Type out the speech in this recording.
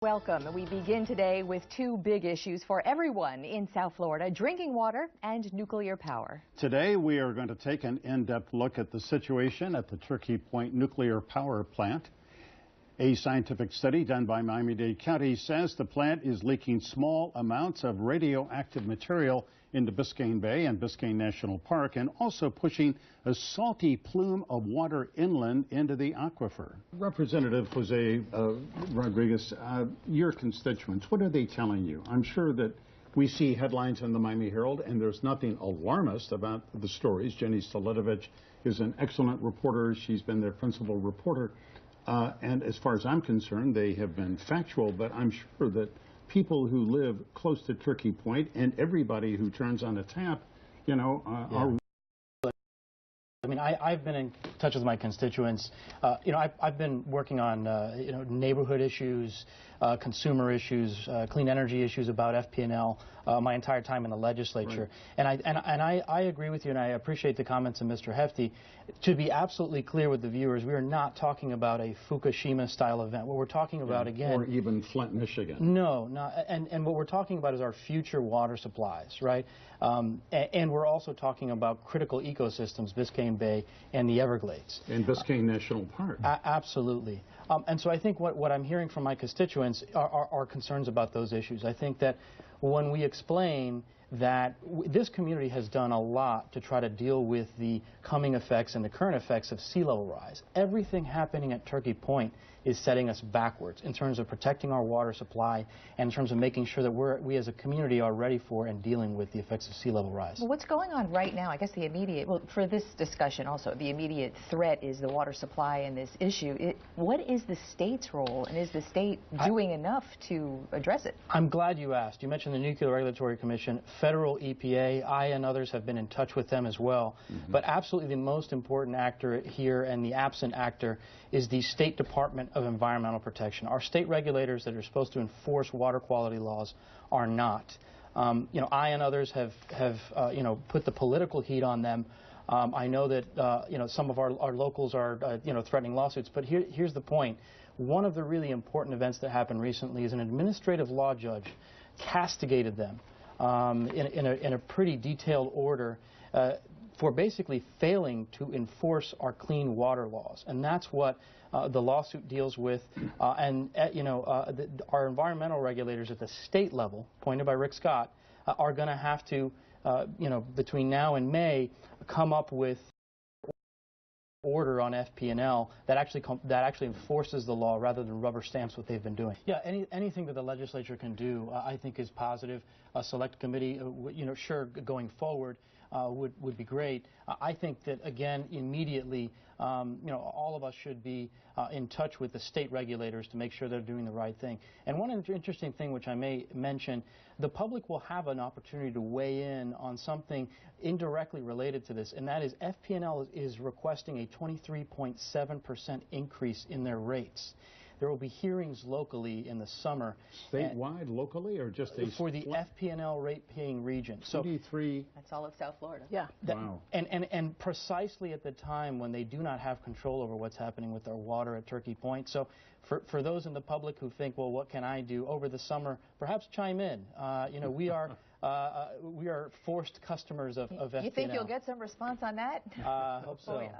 Welcome. We begin today with two big issues for everyone in South Florida: drinking water and nuclear power. Today we are going to take an in-depth look at the situation at the Turkey Point nuclear power plant. A scientific study done by Miami-Dade County says the plant is leaking small amounts of radioactive material into Biscayne Bay and Biscayne National Park, and also pushing a salty plume of water inland into the aquifer. Representative Jose Rodriguez, your constituents, what are they telling you? I'm sure that we see headlines in the Miami Herald, and there's nothing alarmist about the stories. Jenny Stolitovich is an excellent reporter. She's been their principal reporter. And as far as I'm concerned, they have been factual, but I'm sure that people who live close to Turkey Point and everybody who turns on a tap, you know, are... I mean, I've been in touch with my constituents. I've been working on, neighborhood issues, consumer issues, clean energy issues about FP&L my entire time in the legislature. Right. And I agree with you, and I appreciate the comments of Mr. Hefty. To be absolutely clear with the viewers, we are not talking about a Fukushima-style event. What we're talking about, again... Or even Flint, Michigan. No, and what we're talking about is our future water supplies, right? And we're also talking about critical ecosystems, Biscayne Bay and the Everglades. And Biscayne National Park. Absolutely. And so I think what I'm hearing from my constituents are concerns about those issues. I think that when we explain that this community has done a lot to try to deal with the coming effects and the current effects of sea level rise, everything happening at Turkey Point is setting us backwards in terms of protecting our water supply and in terms of making sure that we as a community are ready for and dealing with the effects of sea level rise. Well, what's going on right now, I guess the immediate, well, for this discussion also, the immediate threat is the water supply in this issue. What is the state's role, and is the state doing enough to address it? I'm glad you asked. You mentioned the Nuclear Regulatory Commission, federal EPA. I and others have been in touch with them as well. But absolutely the most important actor here, and the absent actor, is the State Department of Environmental Protection. Our state regulators that are supposed to enforce water quality laws are not. I and others have put the political heat on them. I know that some of our locals are threatening lawsuits, but here's the point. One of the really important events that happened recently is an administrative law judge castigated them in a pretty detailed order for basically failing to enforce our clean water laws. And that's what the lawsuit deals with. Our environmental regulators at the state level, appointed by Rick Scott, are going to have to, between now and May, come up with order on FP&L that actually enforces the law rather than rubber stamps what they've been doing. Yeah, anything that the legislature can do, I think, is positive. A select committee, sure, going forward would be great. I think that, again, immediately, all of us should be in touch with the state regulators to make sure they're doing the right thing. And one interesting thing which I may mention, the public will have an opportunity to weigh in on something indirectly related to this, and that is FP&L is requesting a 23.7% increase in their rates. There will be hearings locally in the summer. Statewide, locally, or just for the FP&L rate-paying region. So 23. That's all of South Florida. Yeah. Wow. And precisely at the time when they do not have control over what's happening with their water at Turkey Point. So for those in the public who think, well, what can I do over the summer? Perhaps chime in. We are forced customers of FP&L. You think you'll get some response on that? Hope so. Oh, yeah.